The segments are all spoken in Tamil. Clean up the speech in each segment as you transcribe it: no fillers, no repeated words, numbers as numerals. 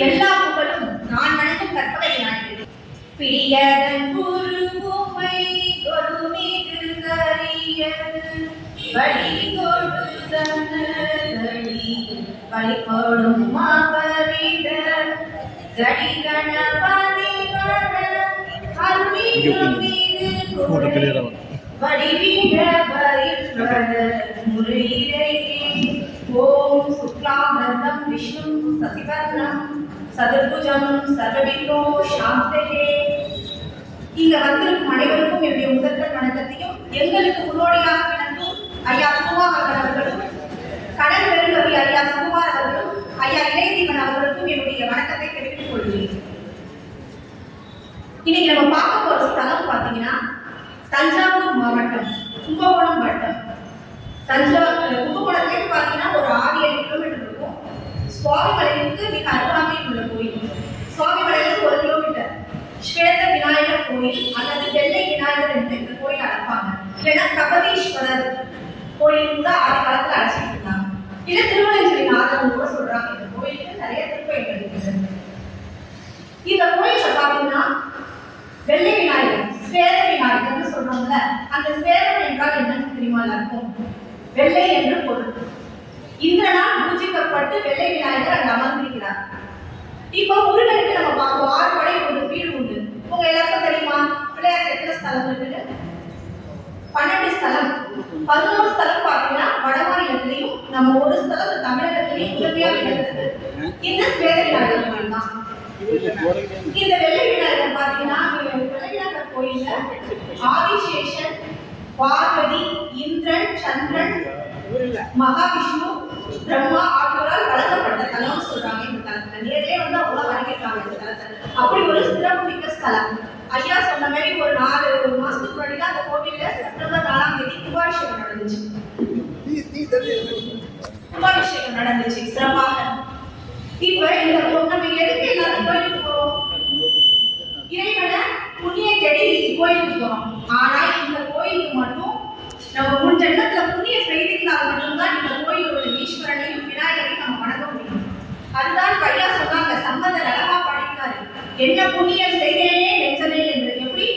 எல்லா புகழும் நான் வணங்கும் கற்பக விநாயகர். பிரியதன் குருபூமை கொருமிகு கரியது வழி கொடுதனி வழிபடும் மாபரிட ஜடி கணபதி வடிவீட பரிவர முரளியை ஓம் சுக்லாம்பரம் விஷ்ணு சசிவர்ணம் சதுர்புஜம் சர்வவிக்னோ சாந்தயே. இங்க வந்திருக்கும் அனைவருக்கும் என்னுடைய முதற்கண் வணக்கத்தையும், எங்களுக்கு முன்னோடியாக விளங்கும் ஐயா சுகுமார் அவர்களும், கடல் பெருங்கவி ஐயா சுகுமார் அவர்களும், ஐயா இளையதீபன் அவர்களுக்கும் என்னுடைய வணக்கத்தை தெரிவித்துக் கொள்கிறேன். இன்னைக்கு நம்ம பார்க்க போற ஸ்தலம் பார்த்தீங்கன்னா தஞ்சாவூர் மாவட்டம் கும்பகோணம் வட்டம். கும்பகோணத்துலேருந்து பார்த்தீங்கன்னா ஒரு 6-7 கிலோமீட்டர் இருக்கும். சுவாமிமலைக்கு மிக அருகாமையில் உள்ள கோயில். சுவாமிமலையிலிருந்து 1 கிலோமீட்டர் ஸ்வேத விநாயகர் கோயில் அல்லது வெள்ளை விநாயகர் என்று இந்த கோயில் அழைப்பாங்க. இல்லைன்னா கபதீஸ்வரர் கோயில் கூட ஆதி காலத்தில் அழைச்சிட்டு இருந்தாங்க. இல்ல திருவண்ணாமலை நாதன் கூட சொல்றாங்க. இந்த கோயிலுக்கு நிறைய திருப்பயங்கள் இருக்குது. இந்த கோயில பார்த்தீங்கன்னா வெள்ளை விநாயகர் ஸ்வேத விநாயகர்னு சொல்றாங்கல்ல, அந்த ஸ்வேதம் என்றால் என்னன்னு தெரியுமா? இருக்கும் வெள்ளை என்று பொருள். இந்திரனால் பூஜிக்கப்பட்டு வெள்ளை விநாயகர் அங்கு அமர்ந்திருக்கிறார். இப்போ முருகனுக்கு நம்ம பார்ப்போம் 6 படை கொண்டு வீடு உண்டு. உங்க எல்லாருக்கும் தெரியுமா பிள்ளையார் எத்தனை ஸ்தலம் இருக்குது? 12 ஸ்தலம். 11 ஸ்தலம் பார்த்தீங்கன்னா வட மாநிலத்திலையும் நம்ம ஒரு ஸ்தலம் தமிழகத்திலையும் முதன்மையாக இருக்கிறது இந்த ஸ்வேத விநாயகர் கோயில் தான். இந்த வெள்ளை விநாயகர் பார்த்தீங்கன்னா வெள்ளை விநாயகர் கோயில்ல ஆதிசேஷன், பார்வதி, இந்திரன், சந்திரன், மகாவிஷ்ணு, பிரம்மா ஆகியோரால் வழங்கப்பட்ட தலம் சொல்றாங்க. இந்த தலத்துல நேரே வந்து அவங்க வழங்கிருக்காங்க. இந்த தலத்தை அப்படி ஒரு சிறப்புமிக்க ஸ்தலம். ஐயா சொன்ன மாதிரி ஒரு 4 மாசத்துக்கு முன்னாடி தான் அந்த கோவில்ல செப்டம்பர் 4ஆம் தேதி கும்பாபிஷேகம் நடந்துச்சு. கும்பாபிஷேகம் நடந்துச்சு சிறப்பாக. இப்ப இந்த நம்ம எதுக்கு எல்லாரும் கோயிலுக்கு போறோம்? இறைவனை புண்ணிய தேடி கோயிலுக்கு போறோம். ஆனா இந்த கோயிலுக்கு மட்டும் நம்ம முன் ஜென்மத்துல புண்ணிய செய்திகளால் மட்டும்தான் இந்த கோயிலோட ஈஸ்வரனையும் விநாயகரையும் நம்ம வணங்க முடியும். அதுதான் ஐயா சொன்னாங்க, சம்பந்தர் அழகா படிக்கிறாரு. என்ன புண்ணியம் செய்தேனே நெஞ்சமே என்று. எப்படி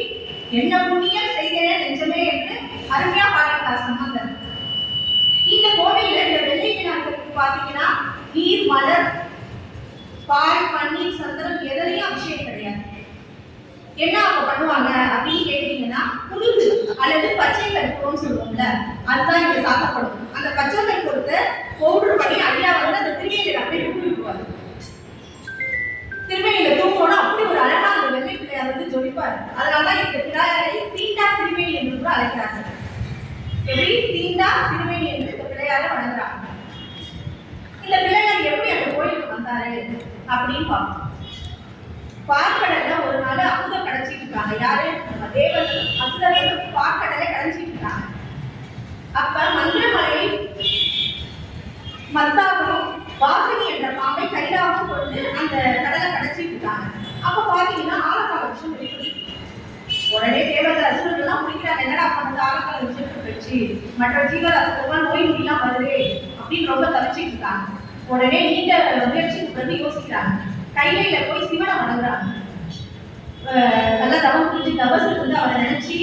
என்ன புண்ணியம் செய்தேனே நெஞ்சமே என்று அருமையா பாடிட்டார் சம்பந்தர். இந்த கோவில்ல இந்த வெள்ளை விநாயகருக்கு பாத்தீங்கன்னா நீர், மலர், பால், பன்னீர், சந்தனம் எதிலையும் அபிஷேகம் கிடையாது. என்ன அவங்க பண்ணுவாங்க அப்படின்னு கேட்டீங்கன்னா புழுகு அல்லது பச்சை கற்பூரம்னு சொல்லுவோம்ல, அதுதான் இங்க சாத்தப்படும். அந்த பச்சை கற்பூரத்தை பவுடர் பண்ணி ஐயா வந்து அந்த திருமையில அப்படியே தூக்கி விடுவாரு. திருமையில தூக்கணும்னா அப்படி ஒரு அழகா அந்த வெள்ளை பிள்ளையார் வந்து ஜொலிப்பாரு. அதனாலதான் இந்த பிள்ளையாரை தீண்டா திருமையில் என்று கூட அழைக்கிறாங்க. எப்படி தீண்டா திருமையில் என்று இந்த பிள்ளையாரை வணங்குறாங்க. இந்த பிள்ளையார் எப்படி அந்த கோயிலுக்கு வந்தாரு அப்படின்னு பார்ப்போம். பார்க்கடல்ல ஒரு நாள் அமுதம் கடைச்சிட்டு இருக்காங்க. யாரு? தேவர்கள் அசுரர்கள் பார்க்கடலை கடைச்சிட்டு இருக்காங்க. அப்ப மந்திரமலை மத்தாவும் வாசகி என்ற பாம்பை கைலாவும் கொண்டு அந்த கடலை கடைச்சிட்டு இருக்காங்க. அப்ப பாத்தீங்கன்னா ஆலக்கால விஷயம் வெளியே. உடனே தேவர்கள் அசுரர்கள்லாம் முடிக்கிறாங்க. என்னடா பண்ணது ஆலக்கால விஷயத்துக்கு போயிடுச்சு, மற்ற ஜீவராசிகள்லாம் நோய் நொடிலாம் வருது அப்படின்னு ரொம்ப தவிச்சிட்டு இருக்காங்க. உடனே நீண்ட முயற்சிக்கு வந்து யோசிக்கிறாங்க. கையில போய் சிவனை வணங்குறாங்க. நல்லா தவம் புரிஞ்சு தபசு வந்து அவரை நினைச்சு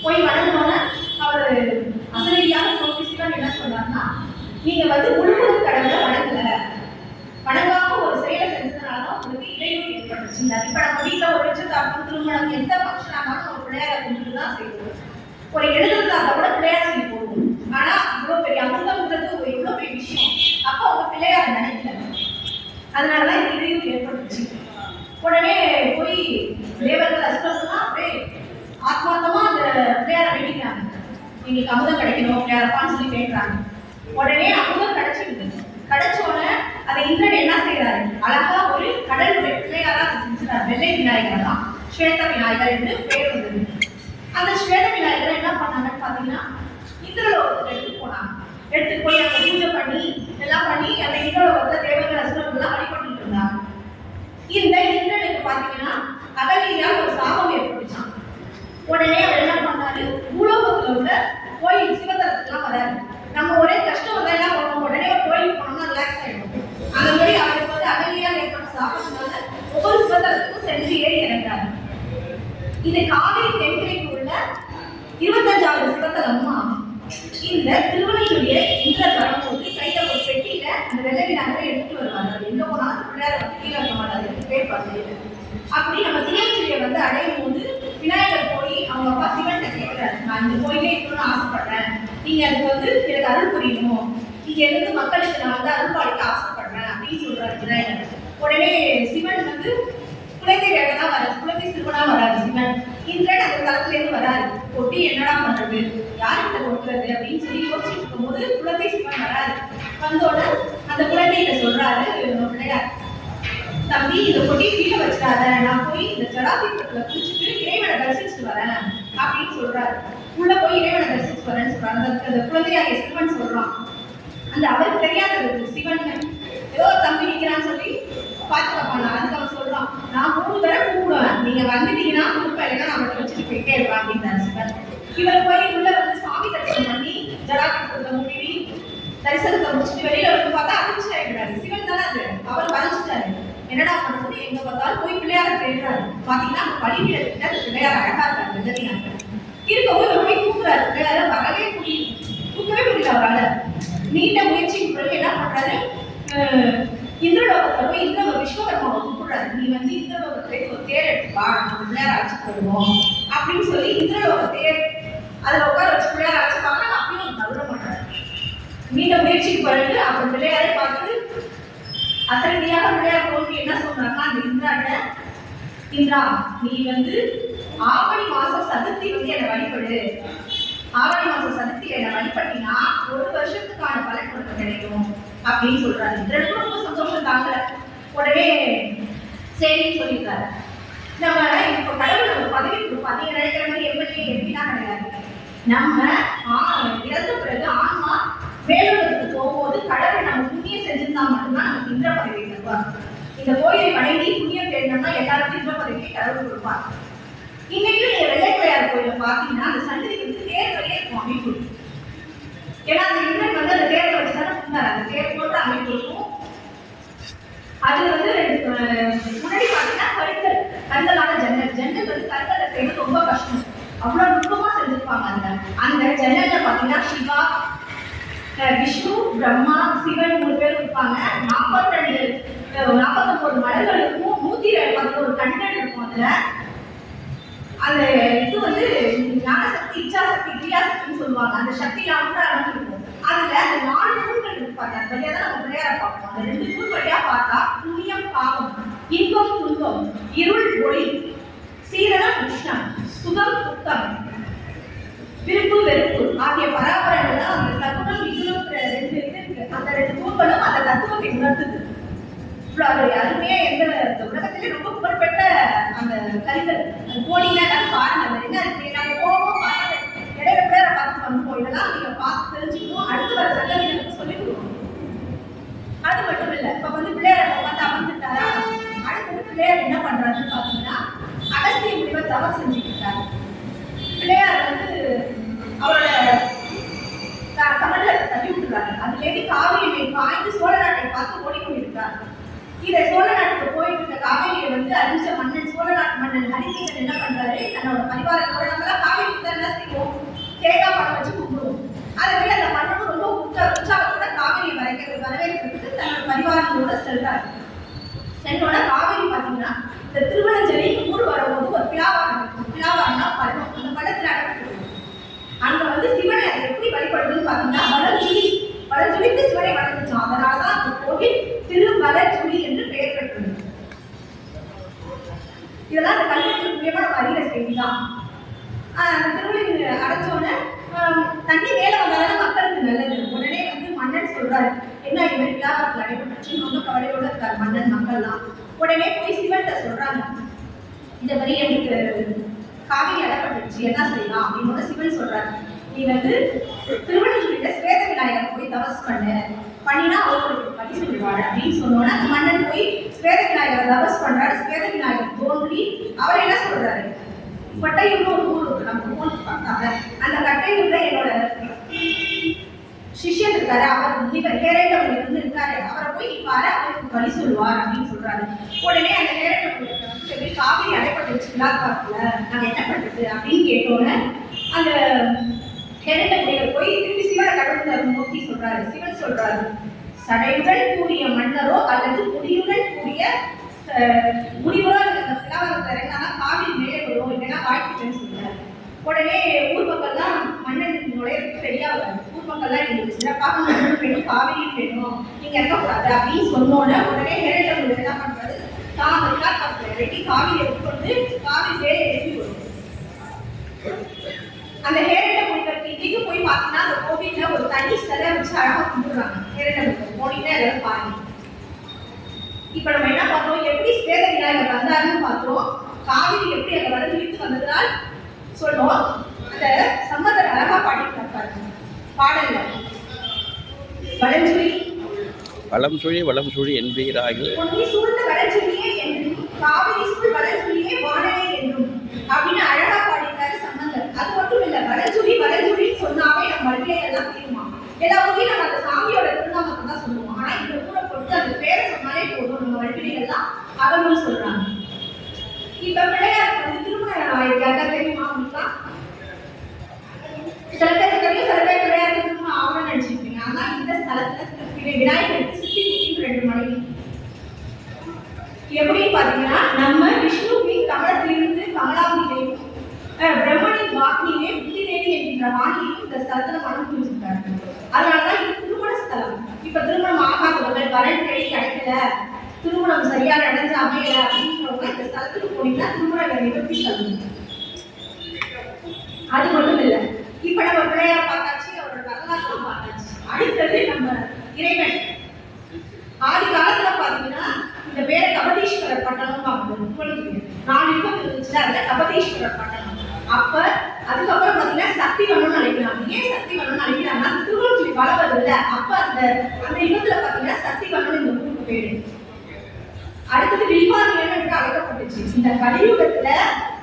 போய் வணங்குவோன்னா அவர் அசரீதியாக தோன்றி சிவன் என்ன சொல்றாருன்னா, நீங்க வந்து முழுவதும் கடவுளை வணங்காம ஒரு செயலை செஞ்சதுனாலதான் உங்களுக்கு இடையூறு ஏற்பட்டுச்சு. இப்ப நம்ம வீட்டுல ஒரு நிச்சயதார்த்தம், திருமணம், எந்த ஃபங்க்ஷன் ஆனாலும் ஒரு பிள்ளையாரை கொண்டுட்டு தான் செய்வோம். ஒரு எழுதுறதாக கூட பிள்ளையார் சொல்லி போடுவோம். ஆனா இவ்வளவு பெரிய அமுதம்ன்றது ஒரு எவ்வளவு பெரிய விஷயம். அப்ப அவங்க பிள்ளையாரை நினைக்கல, அதனாலதான் இந்த இடையூறு ஏற்பட்டுச்சு. உடனே போய் தேவர்கள் அசுரர்கள்லாம் அப்படியே ஆத்மார்த்தமா அந்த பிள்ளையாரை வேண்டிக்கிறாங்க. எங்களுக்கு அமுதம் கிடைக்கணும் பிள்ளையாரப்பான்னு சொல்லி கேட்கிறாங்க. உடனே அமுதம் கிடைச்சிருக்கு. கிடைச்ச உடனே அதை இந்திரன் என்ன செய்யறாரு? அழகா ஒரு கடலுடைய பிள்ளையாரா செஞ்சுறாரு. வெள்ளை விநாயகர் தான் ஸ்வேத விநாயகர் என்று பெயர் வந்தது. அந்த ஸ்வேத விநாயகரை என்ன பண்ணாங்கன்னு பாத்தீங்கன்னா இந்திரலோகத்துக்கு எடுத்துட்டு போனாங்க. எடுத்துட்டு போய் அங்க பூஜை பண்ணி எல்லாம் பண்ணி அந்த இந்திரலோகத்துல தேவர்கள் அசுரர்கள்லாம் வழிபட்டு இருந்தாங்க. இந்த இந்திரனுக்கு பாத்தீங்கன்னா அகலியால் ஒரு சாபம் ஏற்பட்டுச்சான். உடனே அவர் என்ன பண்ணாரு? பூலோகத்துல உள்ள கோயில் சிவத்தலத்துக்குலாம் வராரு. நம்ம ஒரே கஷ்டம் இது காவிரி தென்கிழக்கு உள்ள 25வது சிவத்தலமும் ஆகும். இந்த திருவள்ளுடைய இந்த வரும்போது கையில ஒரு பெட்டியில அந்த வெள்ளை விநாயகரை எடுத்துட்டு வருவாங்க. அது எங்க போனாலும் பிள்ளையார வந்து கீழே இருக்க மாட்டாரு, பேர் பார்த்து. அப்படி நம்ம திருவள்ளுவரை வந்து அடையும் போது விநாயகர் போய் அவங்க அப்பா சிவன் கேட்கிறாரு, நான் இந்த கோயிலே இருக்கணும்னு ஆசைப்படுறேன், நீங்க அதுக்கு வந்து எனக்கு அருள் புரியணும், இங்க இருந்து மக்களுக்கு நான் வந்து அருள் பாலிக்க ஆசைப்படுறேன் அப்படின்னு சொல்றாரு விநாயகர். உடனே சிவன் வந்து குழந்தை வேகதான் வராது, குழந்தை சிறுவனா வராது சிவன். இந்திரன் அந்த தளத்துல இருந்து வராது, கொட்டி என்னடா பண்றது, யார்கிட்ட கொடுக்குறது அப்படின்னு சொல்லி யோசிச்சுட்டு இருக்கும் போது குழந்தை சிவன் வராது. வந்தோட அந்த குழந்தைகிட்ட சொல்றாரு பிள்ளையார், தம்பி இந்த கொட்டி கீழே வச்சுட்டாத, நான் போய் இந்த ஜடாதீபத்துல குளிச்சுட்டு இறைவனை தரிசிச்சுட்டு வரேன் அப்படின்னு சொல்றாரு. உள்ள போய் இறைவனை தரிசிச்சுட்டு வரேன்னு சொல்றாங்க. அந்த குழந்தையாக சிவன் சொல்றான். அந்த அவருக்கு தெரியாதது சிவன் ஏதோ தம்பி நிற்கிறான்னு சொல்லி பார்த்துக்கப்பாங்க. அதுக்கு அவன் சொல்றான், நான் 3 தடவை கூப்பிடுவேன், நீங்க வந்துட்டீங்கன்னா கூப்பிடலாம், நான் அவரை வச்சுட்டு போயிட்டே இருப்பேன் அப்படின்னு சிவன். இவர் போய் உள்ள வந்து சாமி தரிசனம் பண்ணி ஜடாதீபத்தை மூடி தரிசனத்தை முடிச்சுட்டு வெளியில வந்து பார்த்தா அதிர்ச்சி ஆகிடுறாரு. சிவன் தானே அது, அவர் வரைஞ்சிட்டாரு. என்னடா பண்றது, எங்க பார்த்தாலும் போய் பிள்ளையார தேடுறாரு. பாத்தீங்கன்னா அந்த படிப்பீடத்துல அந்த பிள்ளையார் அழகா இருக்காரு வெள்ளதினாங்க. இருக்கவும் இவர் போய் தூக்குறாரு, பிள்ளையார வரவே முடியும், தூக்கவே முடியல அவரால். நீண்ட முயற்சிக்கு பிறகு என்ன பண்றாரு, இந்திரலோகத்துல போய் இந்திர விஸ்வகர்மாவை கூப்பிடுறாரு, நீ வந்து இந்திரலோகத்துல ஒரு தேர் எடுத்துப்பா, நம்ம பிள்ளையார அழைச்சிட்டு போயிடுவோம் அப்படின்னு சொல்லி இந்திரலோக தேர் அதுல உட்கார வச்சு பிள்ளையார அழைச்சிப்பாங்க. அப்படின்னு தவிர மாட்டாரு. நீண்ட முயற்சிக்கு பிறகு அவர் பிள்ளையாரை பார்த்து அசரடியாக பிள்ளையார் தோன்றி என்ன சொல்றாங்கன்னா, அந்த இந்திராட்ட, இந்திரா நீ வந்து ஆவணி மாசம் சதுர்த்தி வந்து என்னை வழிபடு, ஆவணி மாசம் சதுர்த்தி என்னை வழிபட்டினா 1 வருஷத்துக்கான பலன் உனக்கு கிடைக்கும் அப்படின்னு சொல்றாரு. இந்திரனுக்கும் ரொம்ப சந்தோஷம் தாங்கல. உடனே சரின்னு சொல்லியிருக்காரு. நம்ம இப்போ கடவுள் நம்ம பதவி கொடுப்போம், நீங்க நினைக்கிற மாதிரி எம்எல்ஏ எப்படின்னா கிடையாது. நம்ம இறந்த பிறகு ஆன்மா மேலுலகத்துக்கு போகும்போது கடவுள் நம்ம புண்ணியம் செஞ்சிருந்தா மட்டும்தான் நமக்கு இந்திர பதவி தருவார். இந்த கோயிலை வணங்கி புண்ணியம் தேடினோம்னா எல்லாருக்கும் இந்திர பதவியை கடவுள் கொடுப்பார். இன்னைக்கு நீங்க வெள்ளைப்பிள்ளையார் கோயில பாத்தீங்கன்னா அந்த சன்னதிக்கு வந்து தேர் வழியே இருக்கும் அமைப்பு. ஏன்னா அந்த இந்திரன் வந்து அந்த தேர்ல வச்சுதானே இருந்தாரு, அந்த தேர் போட்டு அமைப்பு இருக்கும். அது வந்து முன்னாடி பாத்தீங்கன்னா கருங்கலான ஜன்னல், ஜன்னல் வந்து கருங்கல்ல செய்யறது ரொம்ப கஷ்டம், அவ்வளவு நுட்பமா செஞ்சிருப்பாங்க. அந்த ஜன்னல்ல பாத்தீங்கன்னா சிவா, விஷ்ணு, பிரம்மா, சிவன் 3 பேர் இருப்பாங்க. 49 மலர்கள் இருக்கும், 111 கண்கள் இருக்கும். அதுல அந்த இது வந்து ஞானசக்தி, இச்சாசக்தி, கிரியாசக்தின்னு சொல்லுவாங்க. அந்த சக்தியெல்லாம் கூட இருக்கும். அதுல அந்த 4 தூண்கள் இருப்பாங்க. அது வழியா தான் நம்ம பிள்ளையார பார்ப்போம். அந்த 2 தூண் வழியா பார்த்தா புண்ணியம் பாவம், இன்பம் துன்பம், இருள் ஒளி, சீரணம் உஷ்ணம், சுகம் துக்கம், விருப்பு வெறுப்பு ஆகிய பராபரங்கள் தான் அந்த சகுனம் விகுணம் 2 இருக்கு. அந்த 2 தூண்களும் அந்த தத்துவத்தை உணர்த்துது. இவ்வளவு அருமையா எந்த உலகத்திலே ரொம்ப புகழ்பெற்ற அந்த கருங்கள் அது போனீங்கன்னா பாருங்க. அது என்ன இருக்கு, நாங்க போவோம் பார்த்து இடையில பிள்ளையார பார்த்து பண்ணுவோம். இதெல்லாம் நீங்க பார்த்து தெரிஞ்சுக்கணும், அடுத்து வர சங்கதிகளுக்கு சொல்லிக் கொடுக்கணும். அது மட்டும் இல்லை, இப்ப வந்து பிள்ளையார பார்த்து அமர்ந்துட்டாரா, அடுத்தது பிள்ளையார் என்ன பண்றாருன்னு பாத்தீங்கன்னா அகஸ்திய முனிவர் தவம் செஞ்சுட்டு இருக்காரு. பிள்ளையார் வந்து அவரோட கமண்டலத்தை தள்ளி விட்டுறாரு. அதுலேருந்து காவிரியை பாய்ந்து சோழ நாட்டை பார்த்து ஓடிக்கொண்டிருக்கிறார். இதை சோழ நாட்டுக்கு போயிட்டு இருக்க காவேரியை வந்து அறிஞ்ச மன்னன், சோழ நாட்டு மன்னன் ஹரிகேசன் என்ன பண்றாரு, தன்னோட பரிவாரத்தோட நம்மளாம் காவேரிக்கு தான் என்ன செய்வோம், தேங்காய் பழம் வச்சு கும்பிடுவோம். அதை விட அந்த மன்னனும் ரொம்ப உற்சாகத்தோட காவேரியை வரவேற்கிறதுக்கு தன்னோட பரிவாரங்களோட செல்றாரு. சென்றோட காவேரி பாத்தீங்கன்னா இந்த திருவண்ணஞ்சலி ஊர் வரும்போது ஒரு பிளாவாரம் இருக்கும். பிளாவாரம்னா பள்ளம், அந்த பள்ளத்துல அடக்கப்பட்டு அங்க வந்து சிவனை அதை எப்படி வழிபடுறதுன்னு பாத்தீங்கன்னா வளர்ஜுலிக்கு சிவனை வளர்ந்துச்சோம். அதனாலதான் அந்த கோவில் திருவளர்ஜுலி என்று பெயர் பெற்றது. இதெல்லாம் அந்த கல்வெட்டு மூலியமா நம்ம அறிகிற செய்திதான். அந்த திருவள்ளுவர் அடைச்சோன்னு தண்ணி மேல வந்தாலும் மக்களுக்கு நல்லது. உடனே வந்து மன்னன் சொல்றாரு, என்ன இது மாதிரி விழாக்கள் நடைபெற்று ரொம்ப கவலையோட இருக்காரு மன்னன், மக்கள்லாம். உடனே போய் சிவன்கிட்ட சொல்றாங்க, இந்த மாதிரி எனக்கு காவிரி அடப்பட்டுச்சு, என்ன செய்யலாம் அப்படின்னு சிவன் சொல்றாரு, நீ வந்து திருவண்ணாமலையில ஸ்வேத விநாயகர் போய் தபஸ் பண்ணினா அவருக்கு படி சொல்லுவாரு அப்படின்னு சொன்னோன்னா அந்த மன்னன் போய் ஸ்வேத விநாயகர் தபஸ் பண்றாரு. ஸ்வேத விநாயகர் தோன்றி அவர் என்ன சொல்றாரு, கொட்டையூர்னு ஒரு ஊர் இருக்கு, நம்ம ஊருக்கு பார்த்தாங்க, அந்த கட்டையூர்ல என்னோட சிஷ்யன் இருக்காரு, அவர் முனிவர் ஹேரண்ட முனிவர் இருக்காரு, அவரை போய் பாரு, அவருக்கு வழி சொல்லுவார் அப்படின்னு சொல்றாரு. உடனே அந்த ஹேரண்ட முனிவர் வந்து எப்படி காவிரி அடைப்பட்டு வச்சுங்களா பார்க்கல, நாங்க என்ன பண்றது அப்படின்னு கேட்டோன்னே அந்த ஹேரண்ட முனிவர் போய் திரும்பி சிவனை கடவுளை நோக்கி சொல்றாரு. சிவன் சொல்றாரு, சடையுடன் கூடிய மன்னரோ அல்லது முடியுடன் கூடிய முடிவரோ அந்த பிளாவரத்தை இறங்கினா காவிரி மேலே வரும், இல்லைன்னா வாய்ப்புன்னு சொல்றாரு. உடனே ஊர் மக்கள் தான் மன்னன் நுழையிறதுக்கு ரெடியா வராது. ஊர் மக்கள்லாம் எங்களுக்கு சிறப்பாக மன்னன் வேணும், காவிரியும் வேணும், நீங்க இறக்கக்கூடாது அப்படின்னு சொன்னோன்னே உடனே ஹேரண்ட முனிவர் என்ன பண்றாரு, தான் ரெடி காவிரி எடுத்துக்கொண்டு காவிரி மேலே எழுதி வரும். அந்த ஹேரண்ட முனிவருக்கு இன்னைக்கு போய் பார்த்தீங்கன்னா அந்த கோவில்ல ஒரு தனி சிலை வச்சு அழகா கும்பிடுறாங்க. ஹேரண்ட முனிவர் போனீங்கன்னா எல்லாரும் பாருங்க. இப்ப நம்ம என்ன பார்த்தோம், எப்படி ஸ்வேத விநாயகர் வந்தாருன்னு பார்த்தோம், காவிரி எப்படி அங்க வளர்ந்து விட்டு வந்ததுனால் சொல்றோம். அந்த சம்மதர் அழகா பாடிட்டு பாடல்ல வளஞ்சுழி வளம்சுழி வளம்சுழி என்பீராக பொன்னி சூழ்ந்த வளஞ்சுழியே என்றும் காவிரி சூழ் வளஞ்சுழியே வானலே என்றும் அப்படின்னு அழகா பாடிட்டாரு சம்பந்தர். அது மட்டும் இல்ல, வளஞ்சுழி வளஞ்சுழின்னு சொன்னாவே நம்ம மல்லிகை எல்லாம் தெரியுமா, எல்லா ஊரையும் நம்ம அந்த சாமியோட திருநாமத்தை தான் சொல்லுவோம். ஆனா இந்த ஊரை பொறுத்து அந்த பேரை சொன்னாலே போதும், நம்ம வல்லிகைகள் எல்லாம் அவங்களும் சொல்றாங்க. இப்ப பிள்ளையாருக்கு வந்து திருமணம் ஆயிருக்காங்க தெரியுமா அப்படின்னா, சில பேர் தெரியும், சில பேர் பிள்ளையாருக்கு திருமணம் ஆகணும்னு நினைச்சிருப்பீங்க. ஆனா இந்த ஸ்தலத்துல விநாயகருக்கு சித்தி குட்டின்னு 2 மனைவி. எப்படின்னு பாத்தீங்கன்னா, நம்ம விஷ்ணுவின் கமலத்திலிருந்து கமலாம்பிகையும் பிரம்மனின் வாக்கினியே புத்திதேவி என்கின்ற வாணியையும் இந்த ஸ்தலத்துல மனம் புரிஞ்சிருக்காரு. அதனாலதான் இது திருமண ஸ்தலம். இப்ப திருமணம் ஆகாதவர்கள், வரன் தேடி கிடைக்கல, திருமணம் சரியா நடந்து அமையல அப்படின்றவங்க இந்த ஸ்தலத்துக்கு போனீங்கன்னா திருமண நிவர்த்தி சொல்லுங்க. அது மட்டும் இல்ல, இப்ப நம்ம பிள்ளையார் பார்த்தாச்சு, அவரோட வரலாற்று பார்த்தாச்சு. அடுத்தது நம்ம இறைவன். ஆதி காலத்துல பாத்தீங்கன்னா இந்த பேரை கபதீஸ்வரர் பட்டணம் பார்க்கணும். 4 யுகம் இருந்துச்சுல, அதுல கபதீஸ்வரர் பட்டணம். அப்ப அதுக்கப்புறம் பாத்தீங்கன்னா சக்தி வனம்னு அழைக்கிறாங்க. ஏன் சக்தி வனம்னு அழைக்கிறாங்கன்னா, திருவள்ளுவர் வளர்வது இல்ல, அப்ப அந்த யுகத்துல பாத்தீங்கன்னா சக்தி வனம் இந்த ஊருக்கு பேரு. அடுத்தது வில்வானியம் என்று அழைக்கப்பட்டுச்சு. இந்த கலியுகத்துல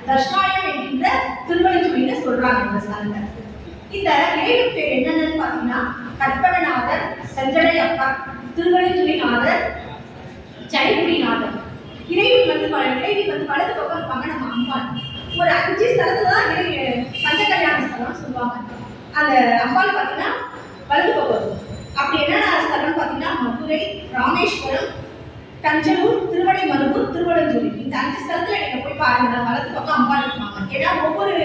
தர்ஷாயம் என்கின்ற திருவள்ளுவரின்னு சொல்றாங்க இந்த ஸ்தலத்தை. இந்த இறைவன் பேர் என்னன்னு பாத்தீங்கன்னா, கற்பகநாதர், செஞ்சடையப்பர், திருவள்ளுவரிநாதர், ஜெயகுடிநாதர். இறைவன் வந்து வலது பக்கம் இருப்பாங்க நம்ம அம்பாள். ஒரு 5 ஸ்தலத்துல தான் பஞ்ச கல்யாண ஸ்தலம் சொல்லுவாங்க. அந்த அம்பாள் பாத்தீங்கன்னா வலது பக்கம். அப்படி என்னென்ன ஸ்தலம் பாத்தீங்கன்னா, மதுரை, ராமேஸ்வரம், தஞ்சூர், திருவடைமருதூர், திருவடஞ்சூரி. இந்த 5 ஸ்தலத்துல நீங்க போய் பாருங்க, வலது பக்கம் அம்பாள் இருப்பாங்க. ஏன்னா ஒவ்வொரு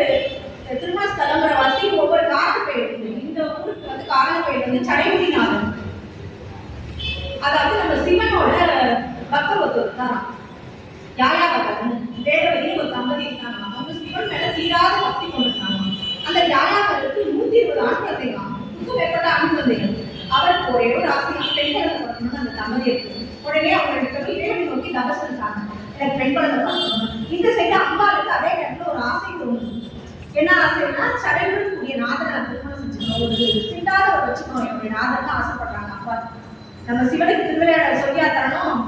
திருமண ஸ்தலங்கிற வாசி ஒவ்வொரு காரண பெயர் இருக்குது. இந்த ஊருக்கு வந்து காரண பெயர் வந்து சடைமுடிநாதன். அதாவது நம்ம சிவனோட பக்தர் ஒருத்தர் தான் யாயாவதன். வேதவதி ஒரு தம்பதி இருக்காங்க. அவங்க சிவன் மேல தீராத பக்தி கொண்டிருக்காங்க. அந்த யாயாவதற்கு 120 ஆண் குழந்தைகள், 100 மேற்பட்ட ஆண் குழந்தைகள். அவருக்கு ஒரே ஒரு ஆசை, பெண் குழந்தை பார்க்கணும்னு அந்த தம்பதி இருக்கு. உடனே அவங்க இறைவனை நோக்கி தபஸ் இருக்காங்க, எனக்கு பெண் குழந்தை பார்க்கணும். இந்த சைடு அம்பாளுக்கு அதே நேரத்தில் ஒரு ஆசை தோணுது. என்ன ஆசைன்னா, சடையுடன் கூடிய நாதனை திருமணம் செஞ்சுக்கணும், ஒரு சிண்டாத ஒரு வச்சுக்கணும் என்னுடைய நாதன்னு ஆசைப்படுறாங்க அம்பாள். நம்ம சிவனுக்கு திருவிளையாடல் சொல்லியா தரணும்.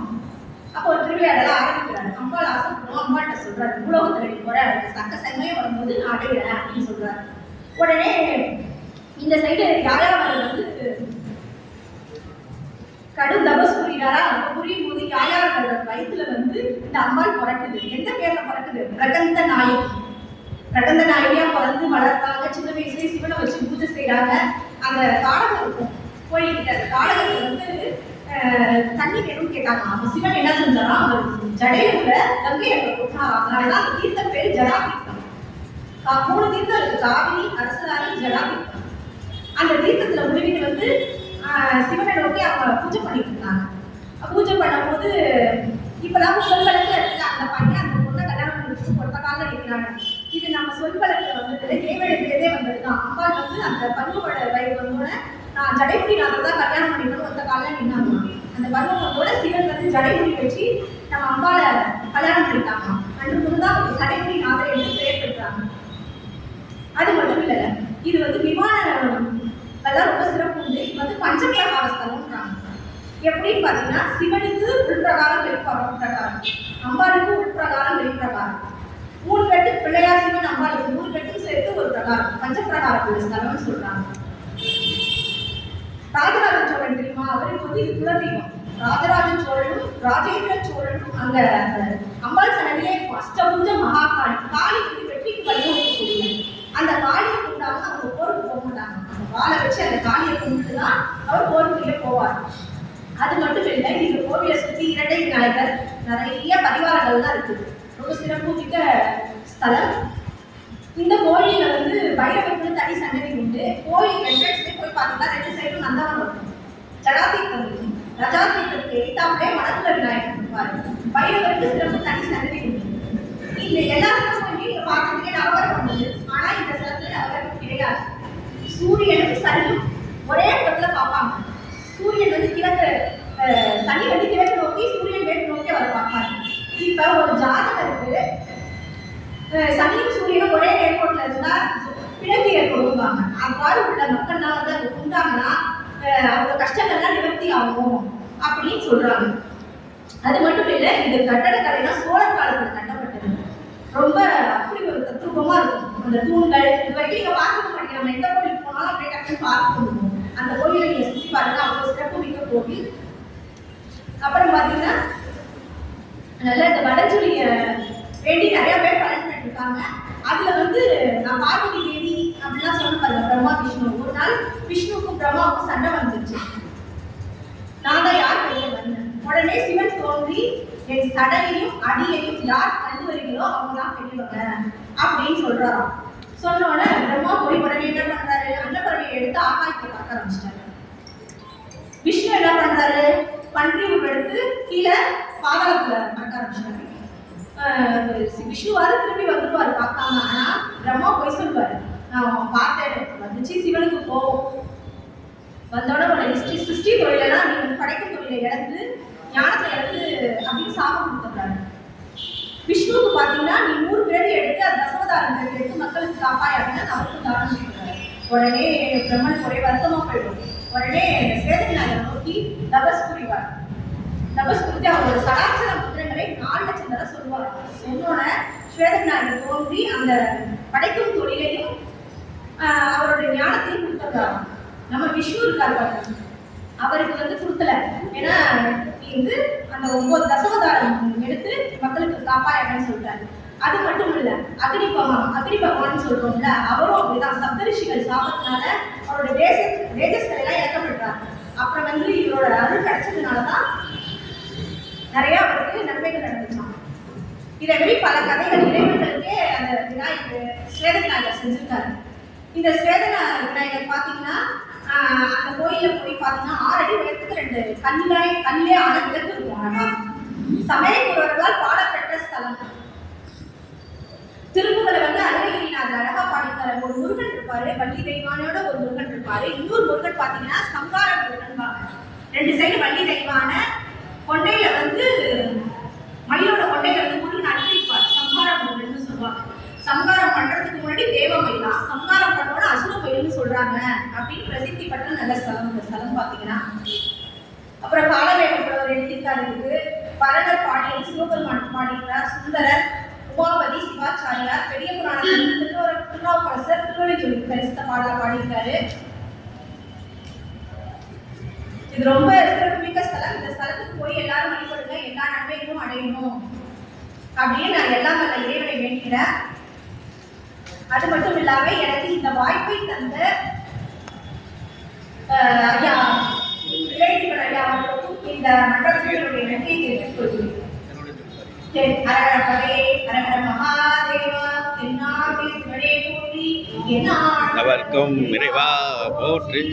அப்போ ஒரு திருவிளையாடலாம் ஆரம்பிக்கிறாரு. அம்பாள் ஆசைப்படணும். அம்பாள்கிட்ட சொல்றாரு, உலகத்தை ரெடி போற சக்க சமயம் வரும்போது நான் அடைகிறேன் அப்படின்னு சொல்றாரு. உடனே இந்த சைடு யாயாவர்கள் வந்து கடும் தபஸ் புரியாரா. அப்ப புரியும் போது யாயாவர்களோட வயிற்றுல வந்து இந்த அம்பாள் பிறக்குது. எந்த பேர்ல பிறக்குது? பிரகந்த நாயகி. பிரகந்த நாயகியா பிறந்து வளர்த்தாங்க. சின்ன வயசுலேயே சிவனை வச்சு பூஜை செய்யறாங்க. அந்த காடகம் இருக்கும் கோயில்கிட்ட. அந்த காடகத்தை வந்து தண்ணி வேணும்னு கேட்டாங்க. அப்ப சிவன் என்ன செஞ்சாரா, அவர் ஜடையில கங்கை அங்க போட்டாரா. அதனாலதான் அந்த தீர்த்த பேரு ஜடாதீர்த்தம். 3 தீர்த்தம் இருக்கு, காவிரி, அரசராணி, ஜடாதீர்த்தம். அந்த தீர்த்தத்துல முழுகிட்டு வந்து சிவனை நோக்கி அவங்க பூஜை பண்ணிட்டு இருந்தாங்க. பூஜை பண்ணும்போது இப்பதான் சொல்வழக்குல இருக்கு, அந்த பையன் அந்த பொண்ணை கல்யாணம் பண்ணி கொடுத்த காலம் நிற்கிறாங்க. இது நம்ம சொல்வழக்குல வந்தது தேவையிலே வந்ததுதான். அம்பாள் வந்து அந்த பருவ வயது வந்தோட நான் ஜடைமுடிநாதர் தான் கல்யாணம் பண்ணிக்கணும் ஒத்த காலம் நின்னாங்க. அந்த பருவத்தோட சிவன் வந்து ஜடைமுடி வச்சு நம்ம அம்பாளை கல்யாணம் பண்ணிட்டாங்க. அன்று முன்தான் ஜடைமுடிநாதர் என்று பெயர் பெற்றாங்க. அது மட்டும் இல்ல, இது வந்து விமானம் அதெல்லாம் ரொம்ப சிறப்பு உண்டு. இது வந்து பஞ்சபிரகார ஸ்தலம்ன்றாங்க. எப்படின்னு பாத்தீங்கன்னா, சிவனுக்கு உள்பிரகாரம் வெளிப்பிரகாரம், அம்பாளுக்கு உள்பிரகாரம் வெளிப்பிரகாரம். 3 கட்டு பிள்ளையார் சிவன் அம்பாளுக்கு 3 கட்டுக்கு சேர்த்து ஒரு பிரகாரம், பஞ்சபிரகாரம் ஸ்தலம்னு சொல்றாங்க. ராஜராஜ சோழன் தெரியுமா? அவருக்கு வந்து இது குலதெய்வம். ராஜராஜ சோழனும் ராஜேந்திர சோழனும் அங்க அம்பாள் சன்னதியிலே அஷ்டபுஜ மகாகாளி காளி வந்து வெற்றிக்கு வழிவகுக்கக்கூடிய அந்த காளியை கொண்டாங்க. அவங்க போருக்கு போக மாட்டாங்க. அந்த வாழை வச்சு அந்த காளியை கொண்டு தான் அவர் போருக்குள்ளே போவார். அது மட்டும் இல்லை, இந்த கோவிலை சுற்றி இரட்டை விநாயகர் நிறைய பரிவாரங்கள் தான் இருக்குது. ரொம்ப சிறப்பு மிக்க ஸ்தலம். இந்த கோயில வந்து பைரவருக்கு தனி சன்னதி உண்டு. கோயில் என்ட்ரன்ஸ்ல போய் பார்த்தீங்கன்னா ரெண்டு சைடும் நந்தவனம் இருக்கும். ஜடாதீர்த்தம் இருக்கும். ரஜாதீர்த்தத்துக்கு எதிர்த்தாப்புலே மணக்குள விநாயகர் இருப்பாரு. பைரவருக்கு சிறப்பு தனி சன்னதி உண்டு. இந்த எல்லா இடமும் நீங்க பார்க்கறதுக்கே நவகிரகம் உண்டு. ஆனா இந்த ஸ்தலத்துல நவகிரகம் கிடையாது. சூரியனும் சனியும் ஒரே இடத்துல பார்ப்பாங்க. சூரியன் வந்து கிழக்கு, சனி வந்து கிழக்கு நோக்கி, சூரியன் மேற்கு நோக்கி அவர் பார்ப்பாங்க. இப்ப ஒரு ஜாதகருக்கு சனியும் சூரியனும் ஒரே நேர்கோட்டில் இருந்தா பிறகு ஏற்படுவாங்க. அவ்வாறு உள்ள மக்கள்லாம் வந்து அது உண்டாங்கன்னா அவங்க கஷ்டங்கள்லாம் நிவர்த்தி ஆகும் அப்படின்னு சொல்றாங்க. அது மட்டும் இல்லை, இந்த கட்டடக்கலைலாம் சோழர் காலத்தில் கட்டப்பட்டது. ரொம்ப அப்படி ஒரு தத்ரூபமா இருக்கும். அந்த தூண்கள் இது வரைக்கும் நீங்க பார்க்க மாட்டீங்க. நம்ம எந்த கோயிலுக்கு போனாலும் அப்படியே டக்குன்னு பார்க்க முடியும். அந்த கோயிலை நீங்க சுற்றி பாருங்க, அவ்வளவு சிறப்பு மிக்க கோவில். அப்புறம் பாத்தீங்கன்னா நல்ல இந்த வடச்சொலிய வேண்டி நிறைய பேர் பலன் பண்ணிருக்காங்க. அதுல வந்து நான் பார்வதி தேவி அப்படிலாம் சொன்ன பாருங்க, பிரம்மா விஷ்ணு. ஒரு நாள் விஷ்ணுவுக்கும் பிரம்மாவுக்கும் சண்டை வந்துருச்சு. நான் தான் யார் கையில வந்தேன். உடனே சிவன் தோன்றி என் சடையையும் அடியையும் யார் கண்டு வரீங்களோ அவங்க தான் பெரியவங்க அப்படின்னு சொல்றாராம். சொன்னோட பிரம்மா போய் உடனே என்ன பண்றாரு, அன்னப்பறவையை எடுத்து ஆகாயத்தை பார்க்க ஆரம்பிச்சிட்டாரு. விஷ்ணு என்ன பண்றாரு, பன்றி எடுத்து கீழே பாதாளத்துல பார்க்க ஆரம்பிச்சிட்டாரு. விஷ்ணுவாரு திரும்பி வந்துருவாரு பார்க்காம. ஆனா பிரம்மா போய் சொல்லுவாரு, நான் பார்த்தேன் வந்துச்சு. சிவனுக்கு போவோம் வந்தோட உன சிருஷ்டி தொழிலனா நீ படைக்கும் தொழிலை இழந்து ஞானத்தை இழந்து அப்படின்னு சாபம் கொடுத்துறாரு. விஷ்ணுவுக்கு பார்த்தீங்கன்னா நீ 100 பிறவி எடுத்து அது தசவதாரம் பிறவி எடுத்து மக்களுக்கு காப்பாய் அப்படின்னா அவருக்கு தானம் செய்கிறாரு. உடனே பிரம்மனுக்கு ஒரே வருத்தமா போயிடும். உடனே ஸ்வேதவிநாயகரை நோக்கி தபஸ் புரிவார். தபஸ் புரிஞ்சு அவரோட சடாட்சர புத்திரங்களை 4 லட்சம் தடவை சொல்லுவார். சொன்னோட ஸ்வேதவிநாயகர் தோன்றி அந்த படைக்கும் தொழிலையும் அவருடைய ஞானத்தையும் கொடுத்துருக்காராம். நம்ம விஷ்ணு இருக்காரு, அவருக்கு வந்து கொடுக்கல. ஏன்னா வந்து அந்த 9 தசவதாரம் எடுத்து மக்களுக்கு காப்பாய் அப்படின்னு சொல்லிட்டாரு. அது மட்டும் இல்ல, அக்னி பகவான் சொல்றோம்ல, அவரும் அப்படிதான் சப்தரிஷிகள் சாபத்தினால அவரோட தேஜஸ்களை எல்லாம் இழக்கப்படுறாரு. அப்புறம் வந்து இவரோட அருள் கிடைச்சதுனாலதான் நிறைய அவருக்கு நன்மைகள் நடந்துச்சான். இதை மாதிரி பல கதைகள் இறைவர்களுக்கே அந்த விநாயகர் ஸ்வேத விநாயகர் செஞ்சிருக்காரு. இந்த ஸ்வேத விநாயகர் பார்த்தீங்கன்னா அந்த கோயில போய் பார்த்தீங்கன்னா 6 அடி உயரத்துக்கு 2 கல்லே ஆன விளக்கு இருக்கும். ஆனா சமயக்குறவர்களால் பாடப்பட்ட ஸ்தலம். திருப்புகளை வந்து அழகிரிநாதர் அழகா பாடித்தாரு. ஒரு முருகன் இருப்பாரு, வள்ளி தெய்வானோட ஒரு முருகன் இருப்பாரு. இன்னொரு முருகன் பார்த்தீங்கன்னா சங்கார முருகன் பாங்க. 2 சைடு வள்ளி தெய்வான, கொண்டையில வந்து மயிலோட கொண்டையில வந்து முருகன் அனுப்பியிருப்பார். சங்கார முருகன் சொல்லுவாங்க. சங்காரம் பண்றதுக்கு முன்னாடி தேவ மயிலா, சங்காரம் பண்ணோட அசுர மயில்னு சொல்றாங்க அப்படின்னு பிரசித்தி பெற்ற நல்ல ஸ்தலம். இந்த ஸ்தலம் பாத்தீங்கன்னா அப்புறம் காலவேகப்படுவர் எழுதியிருக்காரு. இருக்கு பரணர் பாடியது, சிவபெருமான் பாடியிருக்கார், சுந்தரர், உமாபதி, சிவாச்சாரியார், பெரிய புராணத்தில் திருநாவுக்கரசர் திருவள்ளுவர் பரிசுத்த பாடல பாடியிருக்காரு. இது ரொம்ப சிறப்புமிக்க ஸ்தலம். இந்த ஸ்தலத்துக்கு போய் எல்லாரும் வழிபடுங்க, எல்லா நன்மைகளும் அடையணும் அப்படின்னு நான் எல்லாம் நல்ல இறைவனை வேண்டிக்கிறேன். அது மட்டும் இல்லாம எனக்கு இந்த வாய்ப்பை தந்த ஐயா இளைஞர் ஐயா அவர்களுக்கும் இந்த மன்றத்தினுடைய நன்றியை தெரிவித்துக் கொள்கிறேன். ஹரஹரபதே ஹரஹர மகாதேவா தென்னாட்டே சிவனே போற்றி என்னாடும் இறைவா போற்றி.